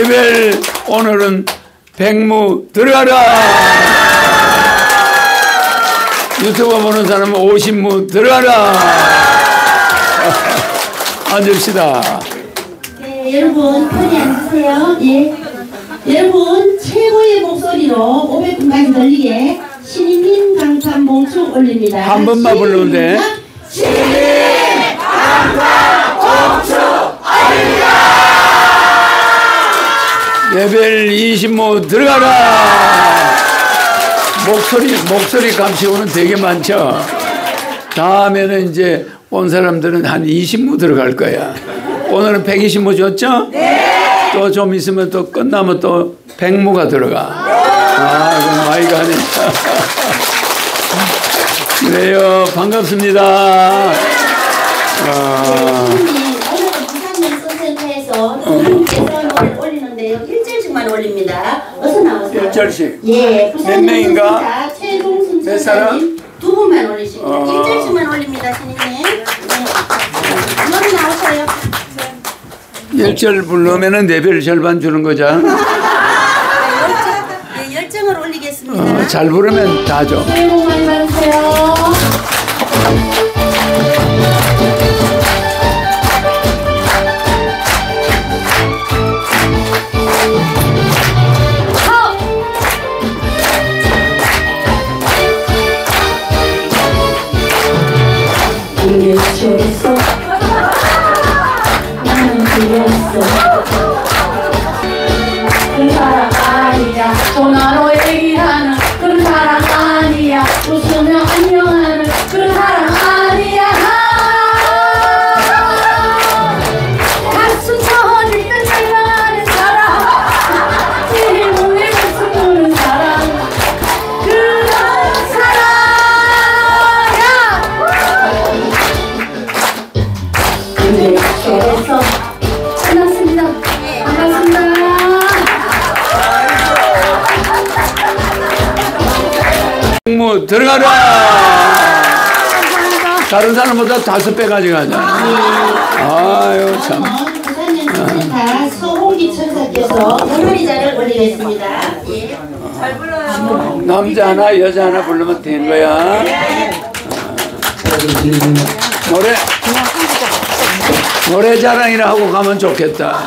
레벨 오늘은 백무 들어가라. 유튜브 보는 사람은 50무 들어가라. 앉읍시다. 네, 여러분 편히 앉으세요. 예. 여러분 최고의 목소리로 500분까지 들리게 신인 강판 몽축 올립니다. 한 번만 부르면 돼. 신인 강판 몽축 올립니다. 레벨 20무 들어가라. 목소리 감시고는 되게 많죠. 다음에는 이제 온 사람들은 한 20무 들어갈 거야. 오늘은 120무 줬죠? 네. 또 좀 있으면 또 끝나면 또 100무가 들어가. 아, 이거 많이 가네. 그래요. 반갑습니다. 오늘은 부산민속센터에서 개선을 올리는데요. 1절씩만 올립니다. 어서 나오세요. 1절씩. 예. 몇 명인가? 부산민속센터 최동순 몇 사람? 선생님 2분만 올리십니다. 1절씩만 올립니다, 신인님. 네. 어서 나오세요. 1절 부르면은 레벨 절반 주는 거죠. 열정을 올리겠습니다. 잘 부르면 다 줘. 새해 복 많이 받으세요. 이랬어. 나는 그랬어. 그 사람 아니야. 전화로 얘기하는 그런 사람 아니야. 웃으며 안녕하는 그런 사람 아니야. 가슴 터질 때 생각하는 사람, 제일 몸에 가슴 보는 사람, 그런 사람야. 근데 그래서 끝났습니다. 반갑습니다. 백무 들어가라. 다른 사람보다 5배 가져가자. 아유 참. 부산연습센터 서홍기 천사께서 모나리자를 올리겠습니다. 예. 잘 불러요. 남자 하나 여자 하나 부르면 된 거야. 노래 자랑이나 하고 가면 좋겠다.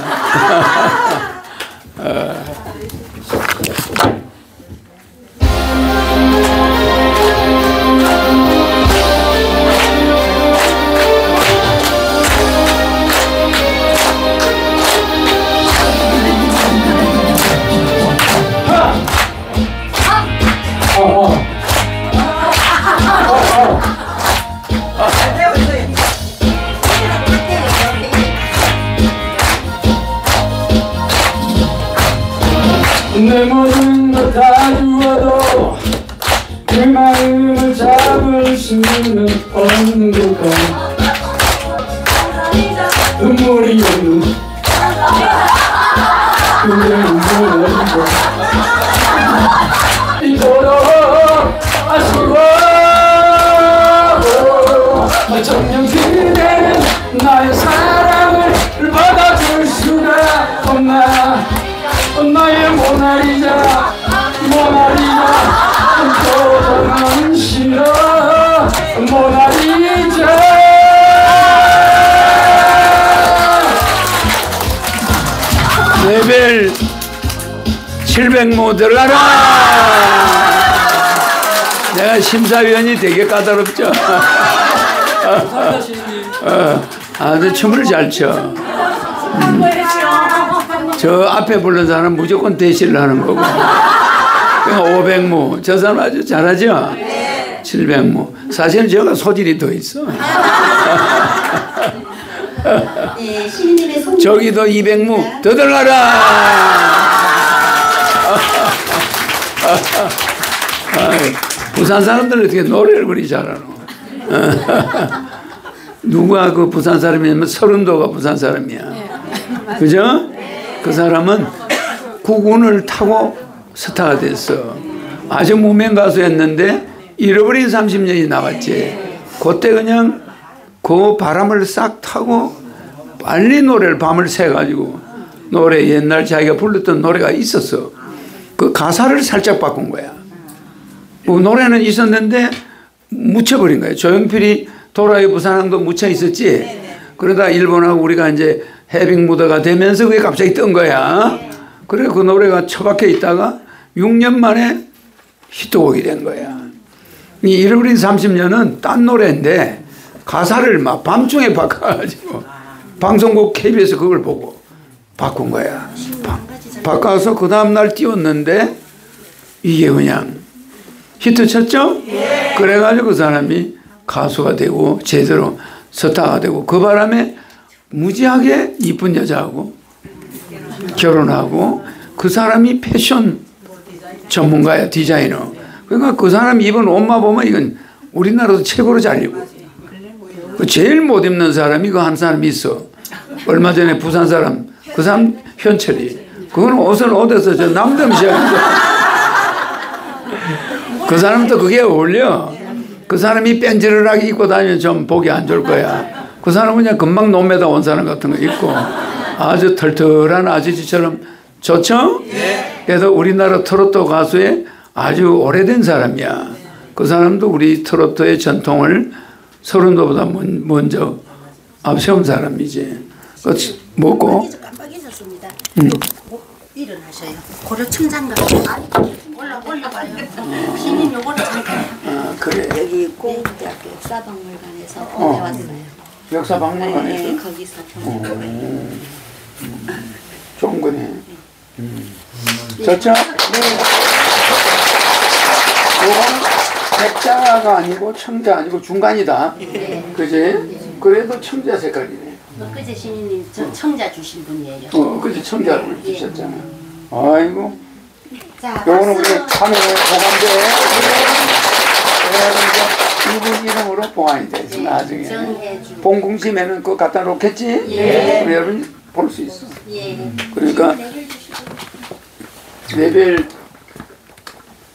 내 모든 것 다 주어도 내 마음을 잡을 수는 없는 걸까. 눈물이 없는 그대는 모르고 이토록 아쉬워. 정녕 그대는 나의 사랑을 받아줄 수가 없나. 나의 모나리자 떠나는 싫어. 모나리자 레벨 700모 들어가라. 내가 심사위원이 되게 까다롭죠. 아주 춤을 잘 춰. 저 앞에 부른 사람 무조건 대시를 하는 거고. 그러니까 500무. 저 사람 아주 잘하죠? 700무. 사실은 저가 소질이 더 있어. 저기도 200무 더 들어가라. 부산 사람들은 어떻게 노래를 그리 잘하노. 누가 그 부산 사람이냐면 서른도가 부산 사람이야. 그죠? 그 사람은 국운을 타고 스타가 됐어. 아주 무명 가수였는데 잃어버린 30년이 나갔지. 그때 그냥 그 바람을 싹 타고 빨리 노래를 밤을 새가지고 노래, 옛날 자기가 불렀던 노래가 있었어. 그 가사를 살짝 바꾼 거야. 뭐 노래는 있었는데 묻혀버린 거야. 조용필이 도라의 부산항도 묻혀 있었지. 그러다 일본하고 우리가 이제 해빙 무대가 되면서 그게 갑자기 뜬 거야. 그래 그 노래가 처박혀 있다가 6년 만에 히트곡이 된 거야. 이 잃어버린 30년은 딴 노래인데 가사를 막 밤중에 바꿔가지고 방송국 KBS 그걸 보고 바꾼 거야. 바꿔서 그 다음날 띄웠는데 이게 그냥 히트 쳤죠? 그래가지고 그 사람이 가수가 되고 제대로 스타가 되고 그 바람에 무지하게 이쁜 여자하고 결혼하고 그 사람이 패션 전문가야, 디자이너. 그러니까 그 사람이 입은 옷만 보면 이건 우리나라도 최고로 잘 입어. 제일 못 입는 사람이 그 한 사람이 있어. 얼마 전에 부산 사람, 그 사람 현철이. 그거는 옷을 어디서 저 남점시하면서 그 사람도 그게 어울려. 그 사람이 뺀지르르하게 입고 다니면 좀 보기 안 좋을 거야. 그 사람은 그냥 금방 논매다 온 사람 같은 거 입고 아주 털털한 아저씨처럼 좋죠? 그래서 우리나라 트로트 가수의 아주 오래된 사람이야. 그 사람도 우리 트로트의 전통을 서른도보다 먼저 앞세운 사람이지. 먹고 깜빡이셨습니다. 일어나셔요. 고려 청장가 올라봐요. 신님 요거를 잠깐. 그래. 여기 고대학교 역사박물관에서 오늘 왔어요. 역사박물관에서? 네, 거기서. 좋은 거네. 좋죠? 네. 이건 백자가 아니고 청자 아니고 중간이다. 네. 그지? 그래도 청자 색깔이네. 그제 신님 저 청자 주신 분이에요. 그지 청자를 주셨잖아. 아이고. 자, 요거는 우리 카메라에 보관돼. 이분 이름으로 보관이 돼서 나중에 봉궁심에는 그거 갖다 놓겠지? 우리 여러분 볼 수 있어. 그러니까 레벨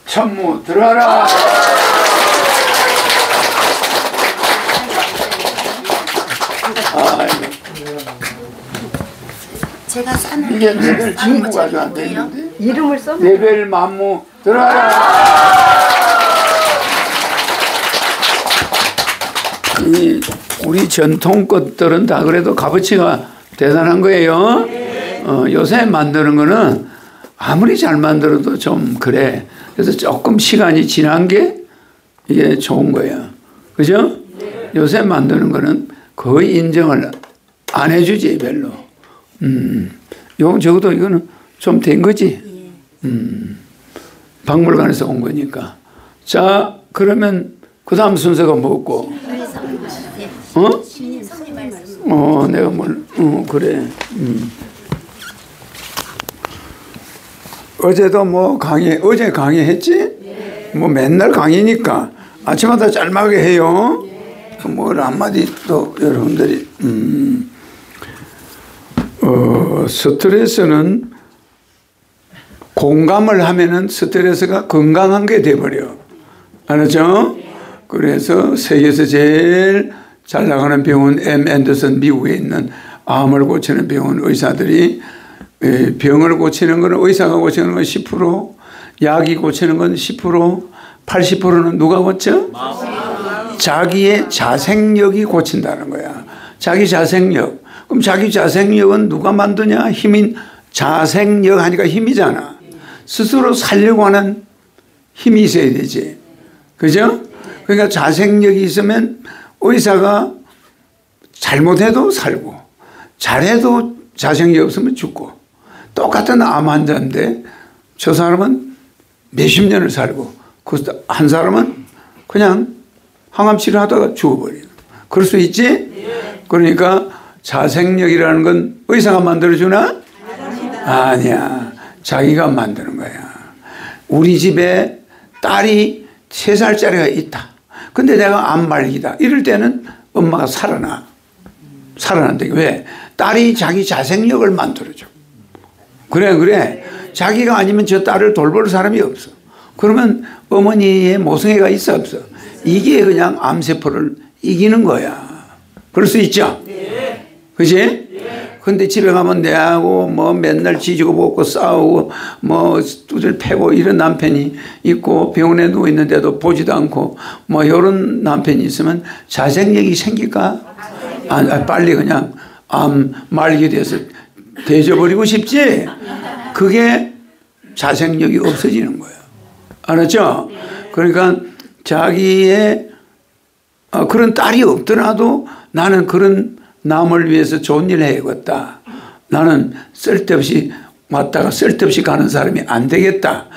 천무 들어라. 아이고. 제가 사는 이게 레벨 진무가 좀 안 되는데 이름을 써. 레벨 만무 들어라. 우리 전통 것들은 다 그래도 값어치가 대단한 거예요. 요새 만드는 거는 아무리 잘 만들어도 좀 그래. 그래서 조금 시간이 지난 게 이게 좋은 거야. 그죠? 요새 만드는 거는 거의 인정을 안 해주지 별로. 요 적어도 이거는 좀 된 거지. 박물관에서 온 거니까. 자, 그러면 그 다음 순서가 뭐고? 내가 그래. 어제도 뭐 어제 강의했지? 뭐 맨날 강의니까 아침마다 짤막하게 해요. 뭐 한마디 또 여러분들이 스트레스는 공감을 하면은 스트레스가 건강한 게 돼버려. 알았죠? 그래서 세계에서 제일 잘 나가는 병원 M 앤더슨 미국에 있는 암을 고치는 병원 의사들이 병을 고치는 건 의사가 고치는 건 10%, 약이 고치는 건 10%, 80%는 누가 고쳐? 자기의 자생력이 고친다는 거야. 자기 자생력. 그럼 자기 자생력은 누가 만드냐? 힘인 자생력 하니까 힘이잖아. 스스로 살려고 하는 힘이 있어야 되지. 그죠? 그러니까 자생력이 있으면 의사가 잘못해도 살고 잘해도 자생력이 없으면 죽고 똑같은 암 환자인데 저 사람은 몇십 년을 살고 그 한 사람은 그냥 항암 치료하다가 죽어버리는. 그럴 수 있지? 그러니까 자생력이라는 건 의사가 만들어주나? 아니야. 자기가 만드는 거야. 우리 집에 딸이 3살짜리가 있다. 근데 내가 암 말기다. 이럴 때는 엄마가 살아난다. 왜? 딸이 자기 자생력을 만들어줘. 그래. 자기가 아니면 저 딸을 돌볼 사람이 없어. 그러면 어머니의 모성애가 있어 없어? 이게 그냥 암세포를 이기는 거야. 그럴 수 있죠? 그치? 근데 집에 가면 내하고 뭐 맨날 지지고 볶고 싸우고 뭐 두들 패고 이런 남편이 있고 병원에 누워 있는데도 보지도 않고 뭐 이런 남편이 있으면 자생력이 생길까? 빨리 그냥 암 말기 돼서 대져버리고 싶지? 그게 자생력이 없어지는 거예요. 알았죠? 그러니까 자기의 그런 딸이 없더라도 나는 그런 남을 위해서 좋은 일을 해야겠다. 나는 쓸데없이 왔다가 쓸데없이 가는 사람이 안 되겠다.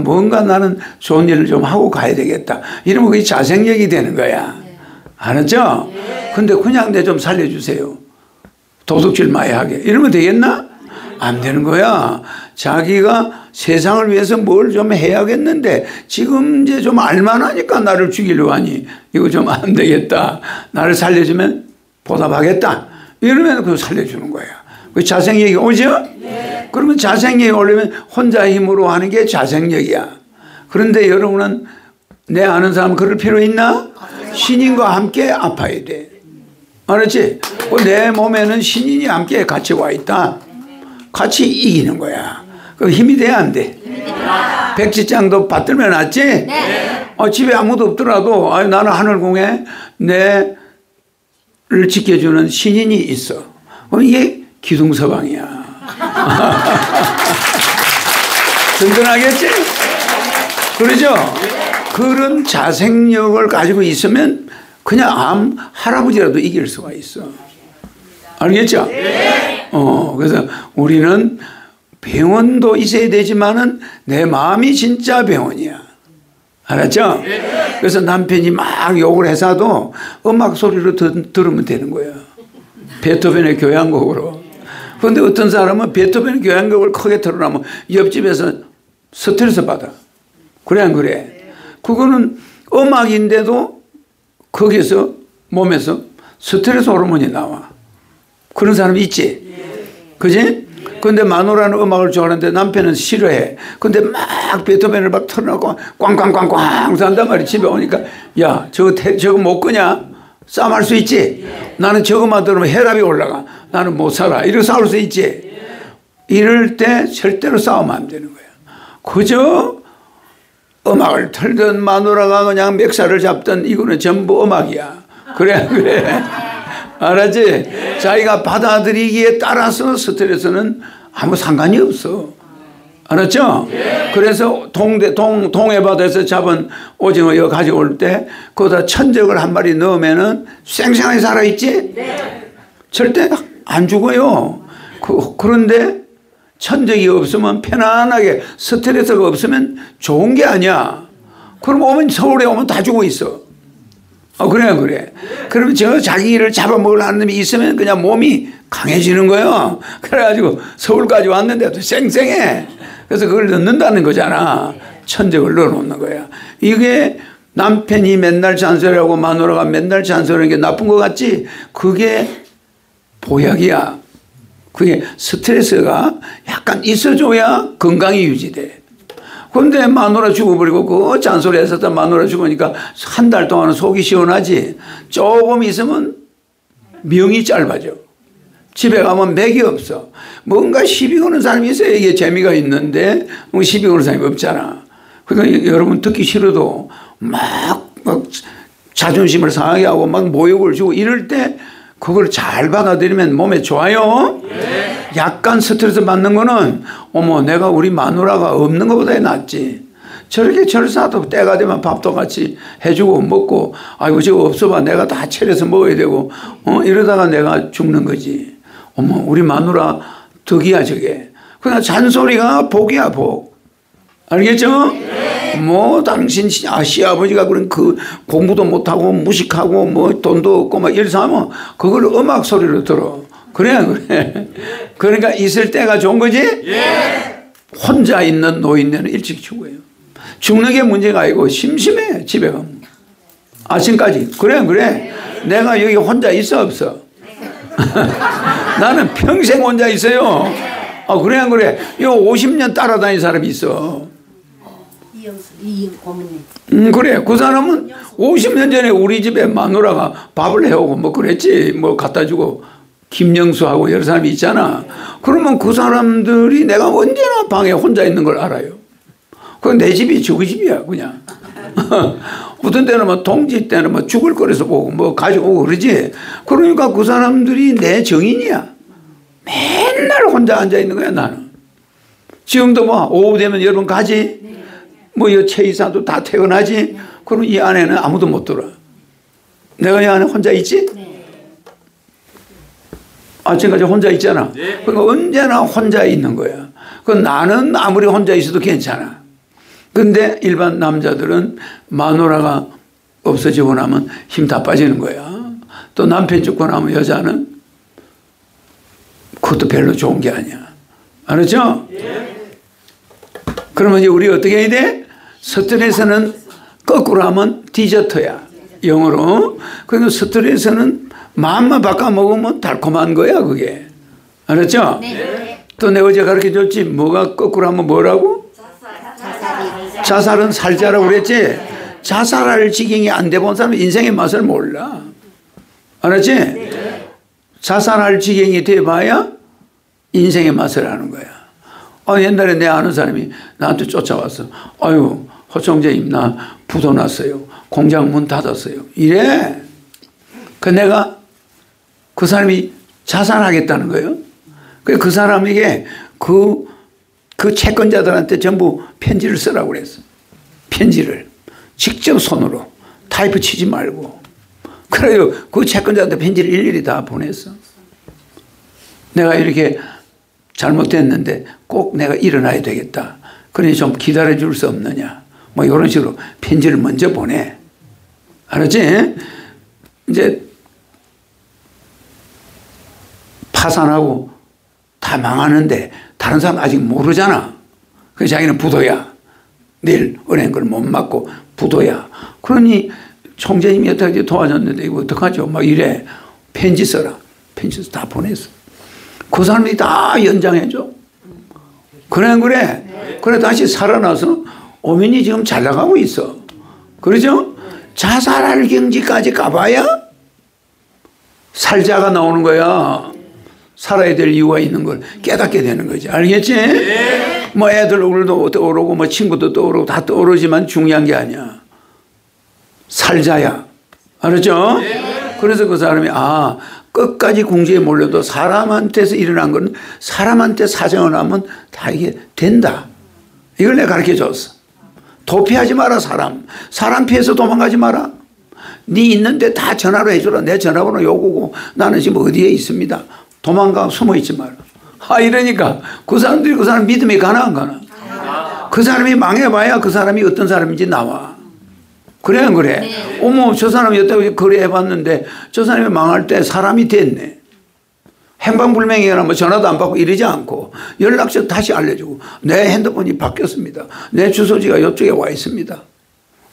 뭔가 나는 좋은 일을 좀 하고 가야 되겠다. 이러면 그게 자생력이 되는 거야. 알았죠? 근데 그냥 내 좀 살려주세요. 도둑질 많이 하게. 이러면 되겠나? 안 되는 거야. 자기가 세상을 위해서 뭘 좀 해야겠는데 지금 이제 좀 알만하니까 나를 죽이려고 하니 이거 좀 안 되겠다. 나를 살려주면 보답하겠다. 이러면 그거 살려주는 거야. 그 자생력이 오죠? 네. 그러면 자생력이 오려면 혼자 힘으로 하는 게 자생력이야. 그런데 여러분은 내 아는 사람 그럴 필요 있나? 신인과 함께 아파야 돼. 알았지? 내 몸에는 신인이 함께 같이 와 있다. 같이 이기는 거야. 그 힘이 돼야 안 돼? 백지장도 받들면 낫지? 네. 집에 아무도 없더라도 나는 하늘궁에 내를 지켜주는 신인이 있어. 이게 기둥서방이야. 든든하겠지? 그러죠? 그런 자생력을 가지고 있으면 그냥 암 할아버지라도 이길 수가 있어. 알겠죠? 네. 그래서 우리는 병원도 있어야 되지만은 내 마음이 진짜 병원이야. 알았죠? 네. 그래서 남편이 막 욕을 해서도 음악 소리로 들으면 되는 거예요. 베토벤의 교향곡으로. 그런데 어떤 사람은 베토벤의 교향곡을 크게 틀어놓으면 옆집에서 스트레스 받아. 그래 안 그래? 그거는 음악인데도 거기서 몸에서 스트레스 호르몬이 나와. 그런 사람 있지? 그지? 근데 마누라는 음악을 좋아하는데 남편은 싫어해. 근데 막 베토벤을 막 틀어놓고 꽝꽝꽝꽝 산단 말이야. 집에 오니까 야 저거 못 끄냐? 싸움할 수 있지? 나는 저것만 들으면 혈압이 올라가. 나는 못 살아. 이렇게 싸울 수 있지? 이럴 때 절대로 싸우면 안 되는 거야. 그저 음악을 틀던 마누라가 그냥 멱살을 잡던 이거는 전부 음악이야. 그래 그래. 알았지? 자기가 받아들이기에 따라서 스트레스는 아무 상관이 없어. 알았죠? 그래서 동해 바다에서 잡은 오징어 이거 가져올 때 거기다 천적을 한 마리 넣으면은 쌩쌩하게 살아있지? 절대 안 죽어요. 그런데 천적이 없으면 편안하게 스트레스가 없으면 좋은 게 아니야. 그럼 서울에 오면 다 죽어 있어. 그래. 그러면 자기 일을 잡아먹으려는 놈이 있으면 그냥 몸이 강해지는 거예요. 그래가지고 서울까지 왔는데도 쌩쌩해. 그래서 그걸 넣는다는 거잖아. 천적을 넣어놓는 거야. 이게 남편이 맨날 잔소리하고 마누라가 맨날 잔소리하는 게 나쁜 것 같지? 그게 보약이야. 그게 스트레스가 약간 있어줘야 건강이 유지돼. 그런데 마누라 죽어버리고 그 잔소리 했었던 마누라 죽으니까 한 달 동안은 속이 시원하지. 조금 있으면 명이 짧아져. 집에 가면 맥이 없어. 뭔가 시비 거는 사람이 있어야 이게 재미가 있는데 시비 거는 사람이 없잖아. 그러니까 여러분 듣기 싫어도 막 자존심을 상하게 하고 막 모욕을 주고 이럴 때 그걸 잘 받아들이면 몸에 좋아요. 네. 약간 스트레스 받는 거는 내가 우리 마누라가 없는 것보다 낫지. 저렇게 절사도 때가 되면 밥도 같이 해주고 먹고 아이고 저거 없어봐 내가 다 차려서 먹어야 되고 이러다가 내가 죽는 거지. 우리 마누라 덕이야 저게. 그러나 잔소리가 복이야 복. 알겠죠? 네. 당신 시아버지가 그런 공부도 못하고 무식하고 돈도 없고 막 이래서 하면 그걸 음악 소리로 들어. 그래. 그러니까 있을 때가 좋은 거지? 예. 혼자 있는 노인네는 일찍 죽어요. 죽는 게 문제가 아니고 심심해 집에 가면. 아침까지. 그래. 내가 여기 혼자 있어 없어? 나는 평생 혼자 있어요. 그래. 이거 50년 따라다닌 사람이 있어. 이영 고모님. 그래. 그 사람은 50년 전에 우리 집에 마누라가 밥을 해오고 그랬지. 갖다 주고 김영수하고 여러 사람이 있잖아. 그러면 그 사람들이 내가 언제나 방에 혼자 있는 걸 알아요. 그건 내 집이 저기 집이야 그냥. 어떤 때는 뭐 동지 때는 뭐 죽을 거려서 보고 뭐 가지고 오고 그러지. 그러니까 그 사람들이 내 정인이야. 맨날 혼자 앉아 있는 거야 나는. 지금도 뭐 오후 되면 여러분 가지. 뭐 이 최이사도 다 퇴근하지. 그럼 이 안에는 아무도 못 들어. 내가 이 안에 혼자 있지? 아침까지 혼자 있잖아. 그러니까 언제나 혼자 있는 거야. 그 나는 아무리 혼자 있어도 괜찮아. 근데 일반 남자들은 마누라가 없어지고 나면 힘 다 빠지는 거야. 또 남편 죽고 나면 여자는 그것도 별로 좋은 게 아니야. 알았죠? 그러면 이제 우리 어떻게 해야 돼? 스트레스는 거꾸로 하면 디저트야. 영어로. 그러니까 스트레스는 마음만 바꿔 먹으면 달콤한 거야 그게. 알았죠? 또 내가 어제 가르쳐줬지. 뭐가 거꾸로 하면 뭐라고? 자살은 살자라고 그랬지. 자살할 지경이 안 돼 본 사람은 인생의 맛을 몰라. 알았지? 자살할 지경이 돼봐야 인생의 맛을 아는 거야. 옛날에 내 아는 사람이 나한테 쫓아왔어. 아유 허청재님 나 부도 났어요. 공장 문 닫았어요. 이래. 그 내가 그 사람이 자살하겠다는 거예요. 그 사람에게 그 채권자들한테 전부 편지를 쓰라고 그랬어. 편지를 직접 손으로 타이프 치지 말고. 그래요. 그 채권자한테 편지를 일일이 다 보냈어. 내가 이렇게 잘못됐는데 꼭 내가 일어나야 되겠다. 그러니 좀 기다려줄 수 없느냐. 뭐 이런 식으로 편지를 먼저 보내. 알았지? 이제 파산하고 다 망하는데 다른 사람 아직 모르잖아. 그래서 자기는 부도야. 내일 은행 걸 못 맞고 부도야. 그러니 총재님이 어떻게 도와줬는데 이거 어떡하죠? 막 이래. 편지 써라. 편지 써 다 보냈어. 그 사람이 다 연장해줘. 그래. 그래 다시 살아나서 오면이 지금 잘 나가고 있어. 그러죠? 자살할 경지까지 가봐야 살자가 나오는 거야. 살아야 될 이유가 있는 걸 깨닫게 되는 거지. 알겠지? 뭐 애들 얼굴도 떠오르고 뭐 친구도 떠오르고 다 떠오르지만 중요한 게 아니야. 살자야. 알았죠? 그래서 그 사람이 끝까지 궁지에 몰려도 사람한테서 일어난 건 사람한테 사정을 하면 다 이게 된다. 이걸 내가 가르쳐 줬어. 도피하지 마라 사람 피해서 도망가지 마라. 네 있는데 다 전화로 해줘라. 내 전화번호 요구고 나는 지금 어디에 있습니다. 도망가 숨어 있지 마라. 이러니까 그 사람들이 그 사람 믿음이 가나 안 가나? 그 사람이 망해봐야 그 사람이 어떤 사람인지 나와. 그래 안 그래? 어머 저 사람이 여태까지 그래 해봤는데 저 사람이 망할 때 사람이 됐네. 행방불명이나 뭐 전화도 안 받고 이러지 않고 연락처 다시 알려주고 내 핸드폰이 바뀌었습니다. 내 주소지가 이쪽에 와 있습니다.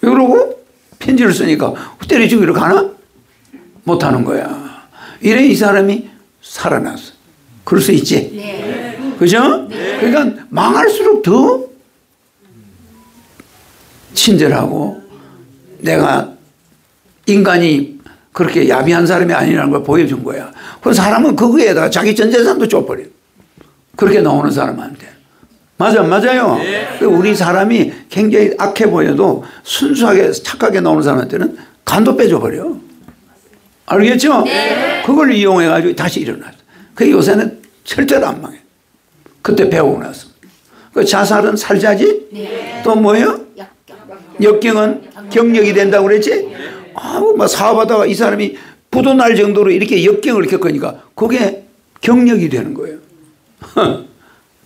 이러고 편지를 쓰니까 때려주기로 가나? 못하는 거야. 이래 이 사람이 살아났어. 그럴 수 있지? 그죠? 그러니까 망할수록 더 친절하고 내가 인간이 그렇게 야비한 사람이 아니라는 걸 보여준 거야. 그 사람은 그거에다가 자기 전 재산도 줘버려. 그렇게 나오는 사람한테. 맞아요. 우리 사람이 굉장히 악해 보여도 순수하게 착하게 나오는 사람한테는 간도 빼줘버려. 알겠죠? 그걸 이용해가지고 다시 일어났어. 그 요새는 절대로 안 망해. 그때 배우고 나서. 그 자살은 살자지? 또 뭐예요? 역경은 경력이 된다고 그랬지? 막 사업하다가 이 사람이 부도 날 정도로 이렇게 역경을 겪으니까 그게 경력이 되는 거예요.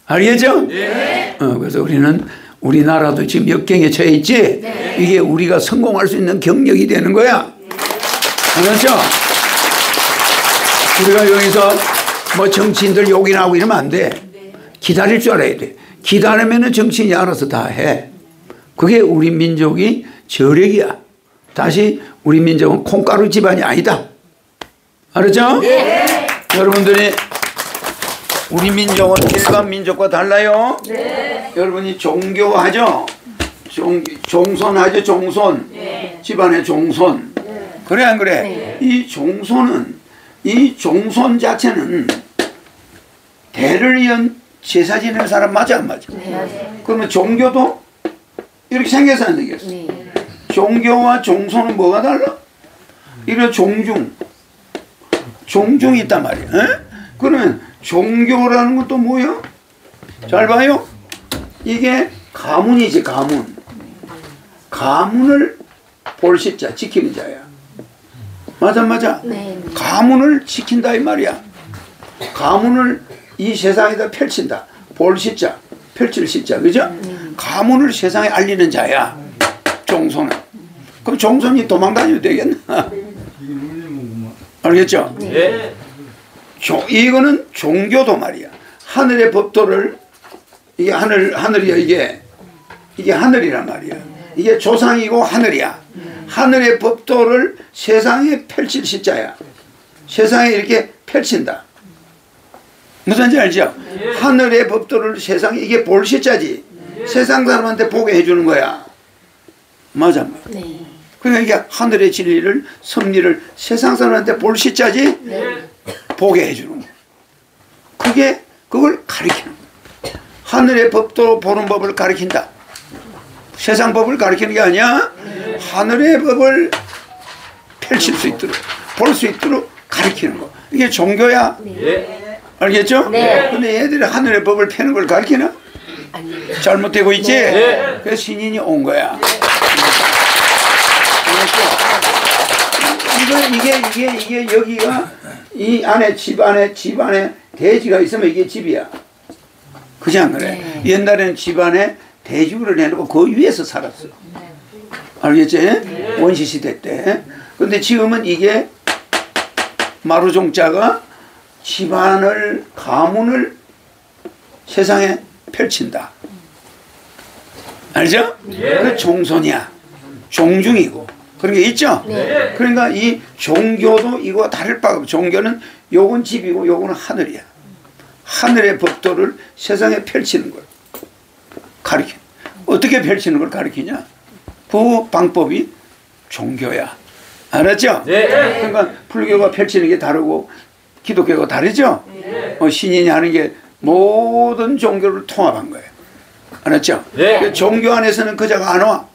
알겠죠? 그래서 우리는 우리나라도 지금 역경에 처해 있지? 이게 우리가 성공할 수 있는 경력이 되는 거야. 알았죠? 우리가 여기서 뭐 정치인들 욕이나 하고 이러면 안 돼. 기다릴 줄 알아야 돼. 기다리면 정치인이 알아서 다 해. 그게 우리 민족이 저력이야. 다시 우리 민족은 콩가루 집안이 아니다. 알았죠? 여러분들이 우리 민족은 일반 민족과 달라요. 여러분이 종교하죠? 종손하죠? 종손. 집안의 종손. 그래 안 그래? 이 종손은 이 종손 자체는 대를 이은 제사 지내는 사람 맞아 안 맞아? 네. 그러면 종교도 이렇게 생겨서 안 되겠어. 네. 종교와 종손은 뭐가 달라? 이런 종중이 있단 말이야. 에? 그러면 종교라는 것도 뭐야? 잘 봐요. 이게 가문이지, 가문. 가문을 볼십자, 지키는 자야. 맞아, 맞아. 네. 가문을 지킨다 이 말이야. 가문을 이 세상에다 펼친다. 볼십자, 펼칠 십자, 그죠? 가문을 세상에 알리는 자야. 종손은. 그럼 종손이 도망다녀도 되겠나? 알겠죠? 네. 이거는 종교도 말이야. 하늘의 법도를, 이게 하늘이야, 이게 하늘이란 말이야. 이게 조상이고 하늘이야. 하늘의 법도를 세상에 펼칠 십자야. 세상에 이렇게 펼친다. 무슨 말인지 알죠? 하늘의 법도를 세상에, 이게 볼 십자지. 세상 사람한테 보게 해주는 거야. 맞아. 네. 그러니까 이게 하늘의 진리를, 섭리를 세상 사람한테 볼 십자지. 보게 해주는 거야. 그걸 가리키는 거야. 하늘의 법도 보는 법을 가리킨다. 세상 법을 가리키는 게 아니야. 하늘의 법을 펼칠 수 있도록, 볼 수 있도록 가리키는 거. 이게 종교야. 네. 알겠죠? 네. 근데 얘들이 하늘의 법을 펴는 걸 가리키나? 잘못되고 있지? 네. 그래서 신인이 온 거야. 이게 여기가 이 안에 집 안에 돼지가 있으면 이게 집이야. 그지 안 그래? 네. 옛날에는 집 안에 돼지굴을 해놓고 그 위에서 살았어. 알겠지? 원시 시대 때. 근데 지금은 이게 마루종자가 집안을, 가문을 세상에 펼친다. 알죠? 그 종손이야. 종중이고. 그런 게 있죠? 네. 그러니까 이 종교도 이거 다를 바가 없어. 종교는 요건 집이고 요거는 하늘이야. 하늘의 법도를 세상에 펼치는 걸 가르쳐. 어떻게 펼치는 걸 가르치냐? 그 방법이 종교야. 알았죠? 네. 그러니까 불교가 펼치는 게 다르고 기독교가 다르죠? 신인이 하는 게 모든 종교를 통합한 거예요. 알았죠? 네. 종교 안에서는 그자가 안 와.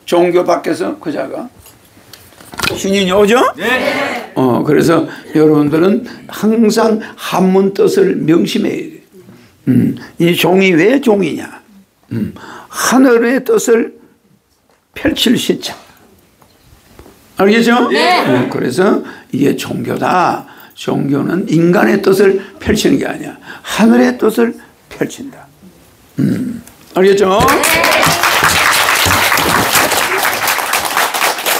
종교 밖에서 그자가 신인이 오죠? 네. 그래서 여러분들은 항상 한문 뜻을 명심해야 돼. 이 종이 왜 종이냐? 하늘의 뜻을 펼칠 시차. 알겠죠? 네. 그래서 이게 종교다. 종교는 인간의 뜻을 펼치는 게 아니야. 하늘의 뜻을 펼친다. 알겠죠?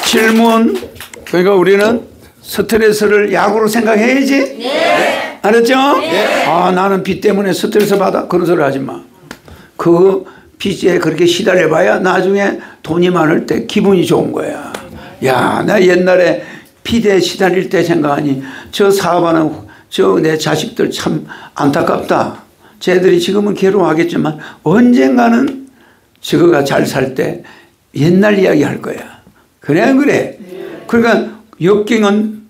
질문. 그러니까 우리는 스트레스를 약으로 생각해야지. 네. 알았죠? 네. 아, 나는 빚 때문에 스트레스 받아. 그런 소리 하지 마. 그 빚에 그렇게 시달려봐야 나중에 돈이 많을 때 기분이 좋은 거야. 야, 나 옛날에 빚에 시달릴 때 생각하니 저 사업하는 저 내 자식들 참 안타깝다. 쟤들이 지금은 괴로워하겠지만 언젠가는 저거가 잘 살 때 옛날 이야기 할 거야. 그래 안 그래? 그러니까 역경은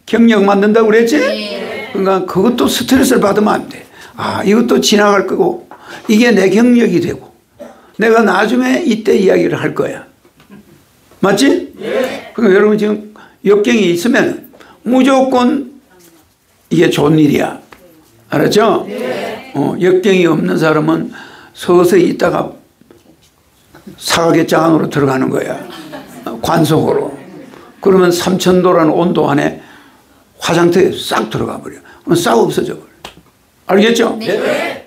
경력 만든다고 그랬지? 그러니까 그것도 스트레스를 받으면 안 돼. 아, 이것도 지나갈 거고 이게 내 경력이 되고 내가 나중에 이때 이야기를 할 거야. 맞지? 그러니까 여러분 지금 역경이 있으면 무조건 이게 좋은 일이야. 알았죠? 역경이 없는 사람은 서서히 있다가 사각의 장으로 들어가는 거야. 관속으로. 그러면 3000도라는 온도 안에 화장터에 싹 들어가 버려. 그럼 싹 없어져 버려. 알겠죠? 네.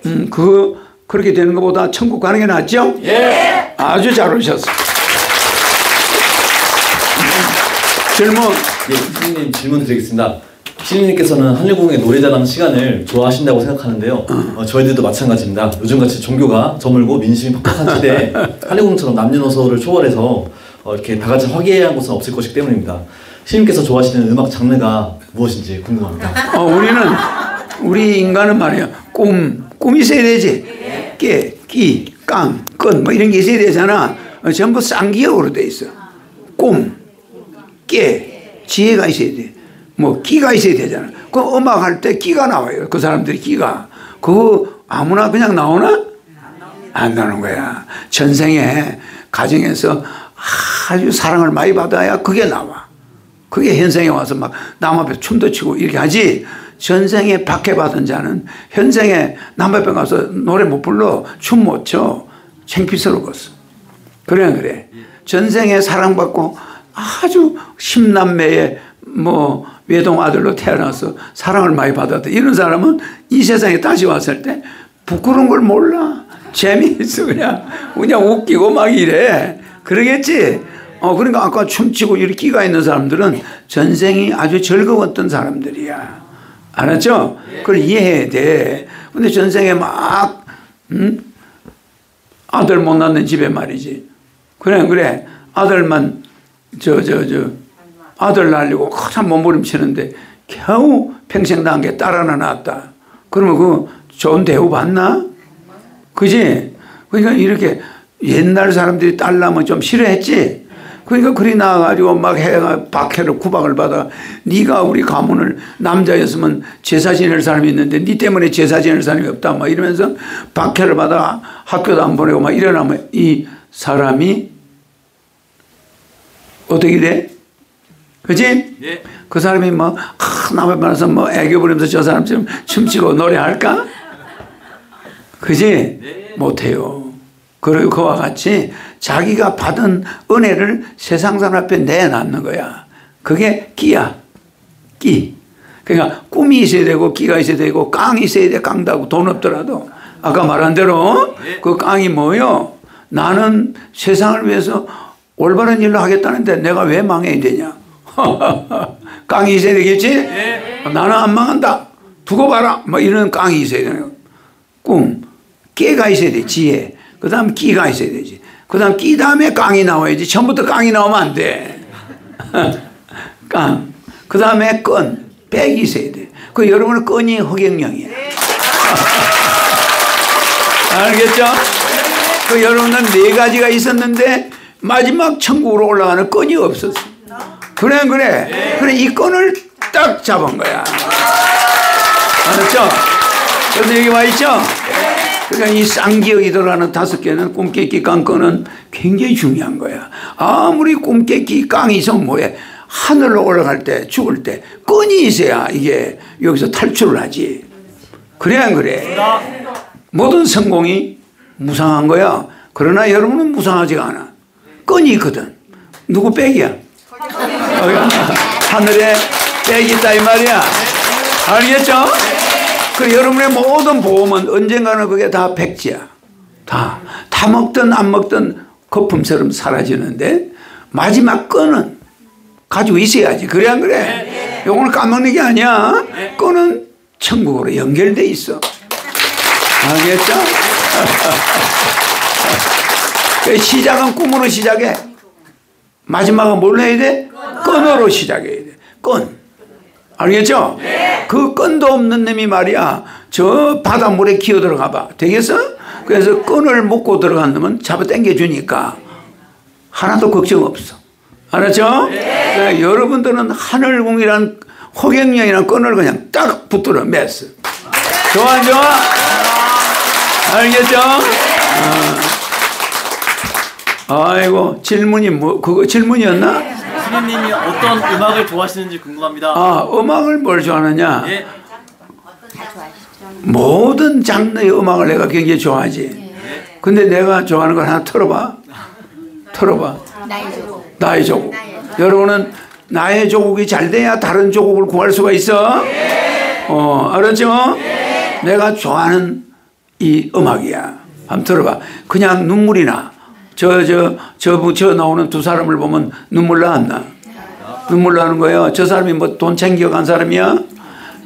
그렇게 되는 것보다 천국 가는 게 낫죠? 예. 아주 잘 오셨어. 질문. 예, 선생님 질문 드리겠습니다. 시인님께서는 한일공의 노래자랑 시간을 좋아하신다고 생각하는데요. 저희들도 마찬가지입니다. 요즘같이 종교가 저물고 민심이 팍팍한 시대에 한일공처럼 남녀노소를 초월해서 이렇게 다 같이 화기애애한 곳은 없을 것이기 때문입니다. 시인님께서 좋아하시는 음악 장르가 무엇인지 궁금합니다. 우리 인간은 말이야. 꿈이 있어야 되지. 깨, 끼, 깡, 끈, 뭐 이런 게 있어야 되잖아. 전부 쌍기역으로 돼 있어. 꿈, 깨, 지혜가 있어야 돼. 뭐 끼가 있어야 되잖아. 그 음악 할 때 끼가 나와요. 그 사람들이 끼가. 그거 아무나 그냥 나오나? 안 나오는 거야. 전생에 가정에서 아주 사랑을 많이 받아야 그게 나와. 그게 현생에 와서 막 남 앞에 춤도 추고 이렇게 하지. 전생에 박해받은 자는 현생에 남 앞에 가서 노래 못 불러, 춤 못 춰. 창피스러웠어. 그래. 전생에 사랑받고 아주 10남매의 뭐 외동 아들로 태어나서 사랑을 많이 받았다. 이런 사람은 이 세상에 다시 왔을 때 부끄러운 걸 몰라. 재미있어. 그냥 웃기고 막 이래. 그러겠지? 그러니까 아까 춤추고 이렇게 끼가 있는 사람들은 전생이 아주 즐거웠던 사람들이야. 알았죠? 그걸 이해해야 돼. 근데 전생에 막, 아들 못 낳는 집에 말이지. 그래. 아들만, 아들 낳으려고 참 몸부림치는데 겨우 평생 낳은 게 딸 하나 낳았다. 그러면 그 좋은 대우 받나? 그지? 그러니까 이렇게 옛날 사람들이 딸 낳으면 좀 싫어했지? 그러니까 그리 나와가지고 막 해가 박해를 구박을 받아. 네가 우리 가문을 남자였으면 제사 지낼 사람이 있는데 네 때문에 제사 지낼 사람이 없다. 막 이러면서 박해를 받아 학교도 안 보내고 막 이러면 이 사람이 어떻게 돼? 그치? 예. 그 사람이 뭐, 남을 만나서 뭐 애교 부리면서 저 사람처럼 춤추고 노래할까? 그치? 네. 못해요. 그리고 그와 같이 자기가 받은 은혜를 세상 사람 앞에 내놨는 거야. 그게 끼야. 끼. 그러니까 꿈이 있어야 되고 끼가 있어야 되고 깡이 있어야 돼. 깡도 하고 돈 없더라도. 아까 말한 대로 그 깡이 뭐요? 나는 세상을 위해서 올바른 일로 하겠다는데 내가 왜 망해야 되냐? 깡이 있어야 되겠지? 나는 안 망한다. 두고 봐라. 뭐 이런 깡이 있어야 되는 거야. 꿈. 깨가 있어야 돼. 지혜. 그 다음 끼가 있어야 되지. 그 다음 끼 다음에 깡이 나와야지. 처음부터 깡이 나오면 안 돼. 깡. 그 다음에 끈. 백이 있어야 돼. 그 여러분은 끈이 허경영이야. 알겠죠? 그 여러분은 4가지가 있었는데 마지막 천국으로 올라가는 끈이 없었어. 그래. 그래 이 끈을 딱 잡은 거야. 알았죠? 그래서 여기 와 있죠? 그러니까 이 쌍기역이 들어가는 5개는 꿈깨끼 깡끈은 굉장히 중요한 거야. 아무리 꿈깨끼 깡이 있으면 뭐해? 하늘로 올라갈 때, 죽을 때 끈이 있어야 이게 여기서 탈출을 하지. 그래 안 그래? 모든 성공이 무상한 거야. 그러나 여러분은 무상하지가 않아. 끈이 있거든. 누구 백이야? 하늘에 백이 있다 이 말이야. 알겠죠? 그 여러분의 모든 보험은 언젠가는 그게 다 백지야. 다 먹든 안 먹든 거품처럼 사라지는데 마지막 끈은 가지고 있어야지. 그래 안 그래? 요거는 까먹는 게 아니야. 끈은 천국으로 연결돼 있어. 알겠죠? 시작은 꿈으로 시작해. 마지막은 뭘로 해야 돼? 끈으로 시작해야 돼. 끈. 알겠죠? 그 끈도 없는 놈이 말이야. 저 바닷물에 기어 들어가 봐. 되겠어? 그래서 끈을 묶고 들어간 놈은 잡아 당겨주니까 하나도 걱정 없어. 알았죠? 그러니까 여러분들은 하늘궁이란 호경영이란 끈을 그냥 딱 붙들어 맸어. 좋아 안 좋아? 알겠죠? 아이고 질문이 뭐 그거 질문이었나? 스님님이 어떤 음악을 좋아하시는지 궁금합니다. 음악을 뭘 좋아하느냐? 예. 모든 장르의 음악을 내가 굉장히 좋아하지. 근데 내가 좋아하는 걸 하나 틀어봐. 나의 조국. 여러분은 나의 조국이 잘 돼야 다른 조국을 구할 수가 있어. 알았죠? 내가 좋아하는 이 음악이야. 한번 들어봐. 그냥 눈물이 나. 저 나오는 두 사람을 보면 눈물 나 안 나? 눈물 나는 거예요. 저 사람이 뭐 돈 챙겨간 사람이야?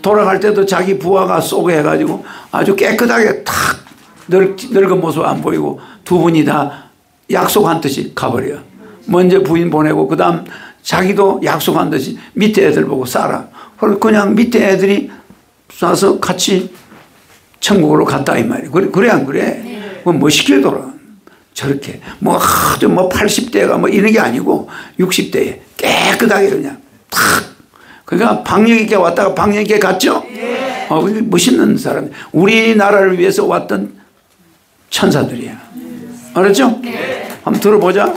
돌아갈 때도 자기 부하가 쏘고 해가지고 아주 깨끗하게 탁 늙은 모습 안 보이고 두 분이 다 약속한 듯이 가버려. 먼저 부인 보내고 그 다음 자기도 약속한 듯이 밑에 애들 보고 살아. 그냥 밑에 애들이 쏴서 같이 천국으로 갔다 이 말이야. 그래 안 그래? 뭐 시키더라. 저렇게 뭐 아주 뭐 80대가 뭐 이런 게 아니고 60대에 깨끗하게 그냥 탁 그러니까 박력 있게 왔다가 박력 있게 갔죠. 멋있는 사람. 우리나라를 위해서 왔던 천사들이야. 알았죠? 한번 들어보자.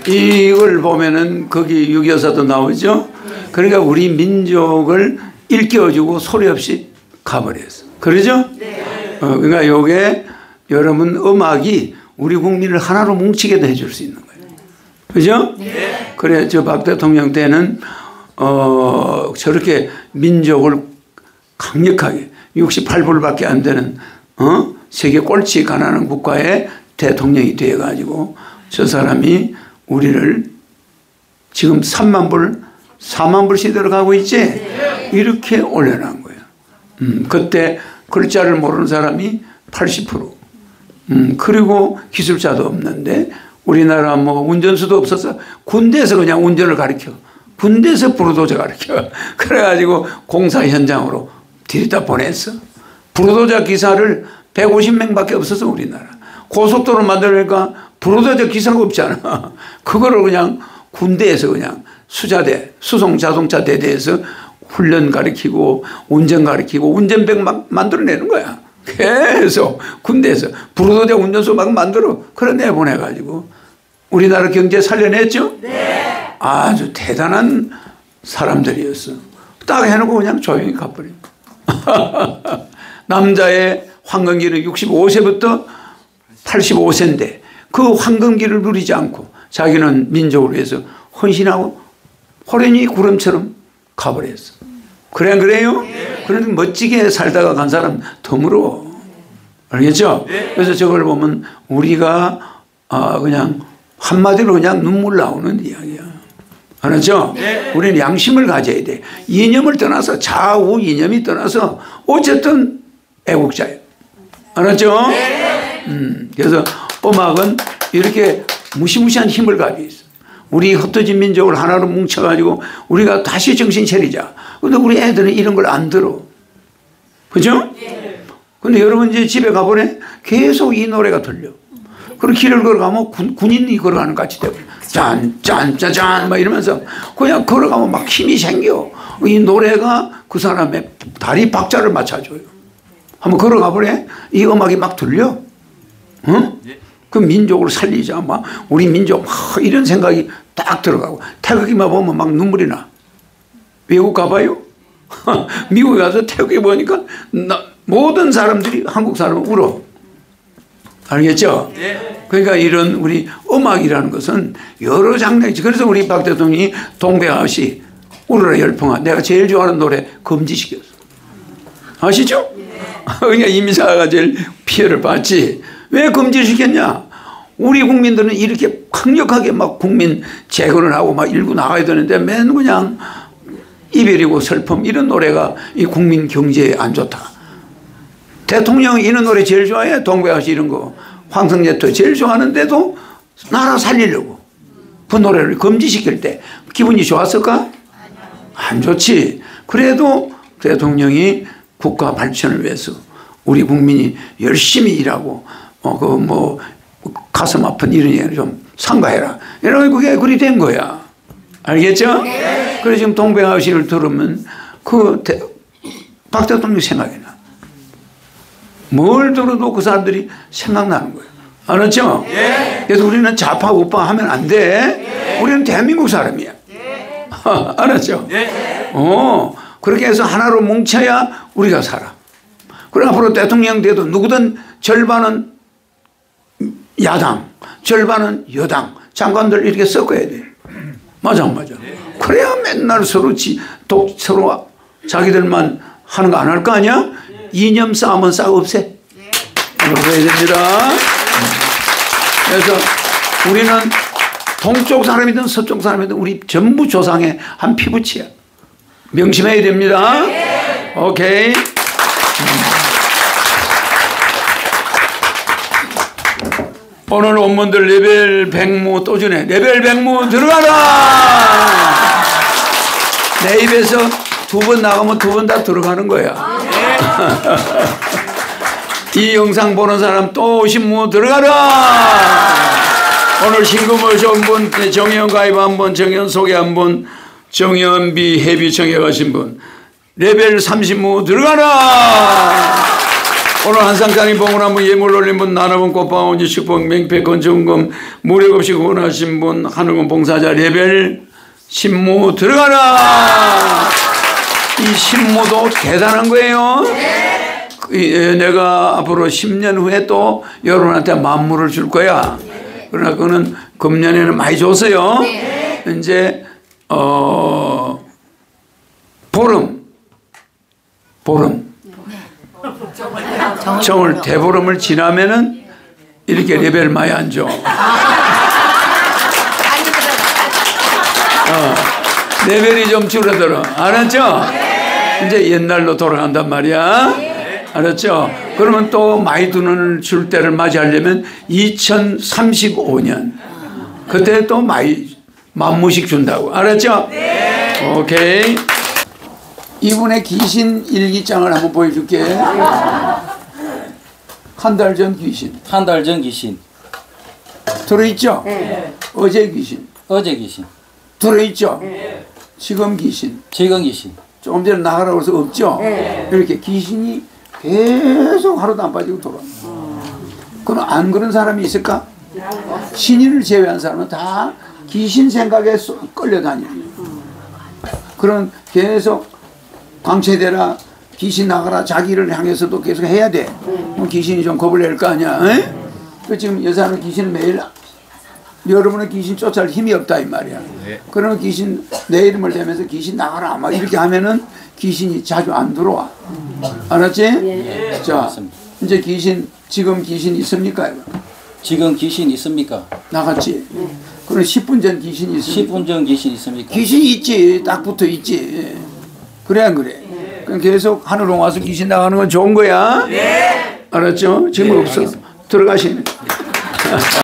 이걸 보면은 거기 6.24도 나오죠. 그러니까 우리 민족을 일깨워주고 소리 없이 가버렸어. 그러죠? 그러니까 요게 여러분 음악이 우리 국민을 하나로 뭉치게도 해줄 수 있는 거예요. 그죠? 그래 저 박 대통령 때는 저렇게 민족을 강력하게 68불밖에 안 되는 세계 꼴찌 가난한 국가의 대통령이 되어가지고 저 사람이 우리를 지금 3만 불, 4만 불 시대로 가고 있지? 이렇게 올려놓은 거예요. 그때 글자를 모르는 사람이 80%. 그리고 기술자도 없는데 우리나라 뭐 운전수도 없어서 군대에서 그냥 운전을 가르쳐. 군대에서 부르도저 가르쳐. 그래가지고 공사 현장으로 들이다 보냈어. 부르도저 기사를 150명밖에 없어서 우리나라. 고속도로 만들니까 부르도저 기사가 없잖아. 그거를 그냥 군대에서 그냥 수자대, 수송자동차 대대에서 훈련 가르치고 운전 가르치고 운전병 막 만들어내는 거야. 계속 군대에서 부르도저 운전수 막 만들어. 그래 내보내가지고 우리나라 경제 살려냈죠? 네. 아주 대단한 사람들이었어. 딱 해놓고 그냥 조용히 가버려. 남자의 황금기는 65세부터 85세인데 그 황금기를 누리지 않고 자기는 민족을 위해서 헌신하고 호련히 구름처럼 가버렸어. 그래 안 그래요? 네. 그런데 멋지게 살다가 간 사람 드물어. 알겠죠? 네. 그래서 저걸 보면 우리가 그냥 한마디로 그냥 눈물 나오는 이야기야. 알았죠? 네. 우리는 양심을 가져야 돼. 이념을 떠나서 좌우 이념이 떠나서 어쨌든 애국자예요. 알았죠? 네. 그래서 음악은 이렇게 무시무시한 힘을 가지고 있어. 우리 흩어진 민족을 하나로 뭉쳐가지고 우리가 다시 정신 차리자. 근데 우리 애들은 이런 걸 안 들어. 그죠? 근데 여러분 이제 집에 가보래? 계속 이 노래가 들려. 그리고 길을 걸어가면 군인이 걸어가는 것 같이 되고 짠짠짠짠 막 이러면서 그냥 걸어가면 막 힘이 생겨. 이 노래가 그 사람의 다리 박자를 맞춰줘요. 한번 걸어가 보래. 이 음악이 막 들려. 응? 그 민족을 살리자. 막 우리 민족 막 이런 생각이 딱 들어가고 태극기만 보면 막 눈물이 나. 외국 가봐요. 미국에 가서 태극기 보니까 모든 사람들이 한국 사람은 울어. 알겠죠? 그러니까 이런 우리 음악이라는 것은 여러 장르이지. 그래서 우리 박 대통령이 동백아시 울어라 열풍아 내가 제일 좋아하는 노래 금지시켰어. 아시죠? 그러니까 이미사가 제일 피해를 봤지. 왜 금지시켰냐? 우리 국민들은 이렇게 강력하게 막 국민 재건을 하고 막 일구 나가야 되는데 맨 그냥 이별이고 슬픔 이런 노래가 이 국민 경제에 안 좋다. 대통령이 이런 노래 제일 좋아해. 동백아시 이런 거. 황성제토 제일 좋아하는데도 나라 살리려고 그 노래를 금지시킬 때 기분이 좋았을까? 안 좋지. 그래도 대통령이 국가 발전을 위해서 우리 국민이 열심히 일하고 가슴 아픈 이런 얘기를 좀 삼가해라. 이러면 그게 그리 된 거야. 알겠죠? 네. 그래서 지금 동백아시를 들으면 박 대통령 생각이 나. 뭘 들어도 그 사람들이 생각나는 거예요. 알았죠? 네. 그래서 우리는 좌파 우파 하면 안 돼. 네. 우리는 대한민국 사람이야. 네. 알았죠? 네. 그렇게 해서 하나로 뭉쳐야 우리가 살아. 그럼 앞으로 대통령 돼도 누구든 절반은 야당, 절반은 여당, 장관들 이렇게 섞어야 돼. 맞아, 맞아. 그래야 맨날 서로 자기들만 하는 거 안 할 거 아니야? 이념 싸움은 싸움 없애. 그렇게 해야 됩니다. 그래서 우리는 동쪽 사람이든 서쪽 사람이든 우리 전부 조상의 한 피부치야. 명심해야 됩니다. 오케이. 오늘 원문들 레벨 100무 또 주네. 레벨 100무 들어가라. 내 입에서 2번 나가면 2번 다 들어가는 거야. 이 영상 보는 사람 또 신무 들어가라. 오늘 신금을 좋은 분, 정의원 가입 한 분, 정의원 소개 한 분, 정의원비 회비 청약하신 분, 레벨 30무 들어가라. 오늘 한상장이 봉을 한번 예물 올린 분, 나눠본 꽃방울 식품 맹패 건전금 무력 없이 구원하신 분, 하늘군 봉사자 레벨 10무 들어가라. 이 신무도 대단한 거예요. 내가 앞으로 10년 후에 또 여러분한테 만물을 줄 거야. 그러나 그거는 금년에는 많이 줬어요. 이제 보름 정월 대보름을 지나면은 이렇게 레벨 많이 안 줘. 레벨이 좀 줄어들어. 알았죠? 이제 옛날로 돌아간단 말이야. 알았죠? 그러면 또 많이 줄 때를 맞이하려면 2035년 그때 또 많이 만무씩 준다고. 알았죠? 오케이. 이분의 귀신 일기장을 한번 보여줄게. 한 달 전 귀신. 한 달 전 귀신. 들어있죠? 어제 귀신. 어제 귀신. 들어있죠? 지금 귀신. 지금 귀신. 조금 전에 나가라고 해서 없죠? 이렇게 귀신이 계속 하루도 안 빠지고 돌아. 그럼 안 그런 사람이 있을까? 신인을 제외한 사람은 다 귀신 생각에 끌려다녀요. 그런 계속 광채되라, 귀신 나가라, 자기를 향해서도 계속 해야 돼. 그럼 귀신이 좀 겁을 낼 거 아니야. 그 지금 여자는 귀신 매일 여러분은 귀신 쫓아올 힘이 없다 이 말이야. 그러면 귀신 내 이름을 대면서 귀신 나가라 막 이렇게 하면은 귀신이 자주 안 들어와. 알았지? 자, 이제 지금 귀신 있습니까? 지금 귀신 있습니까? 나갔지? 그럼 10분 전 귀신이 있습니까? 10분 전 귀신 있습니까? 귀신이 있지. 딱 붙어 있지. 그래 안 그래? 그럼 계속 하늘로 와서 귀신 나가는 건 좋은 거야. 알았죠? 지금 없어. 들어가시네.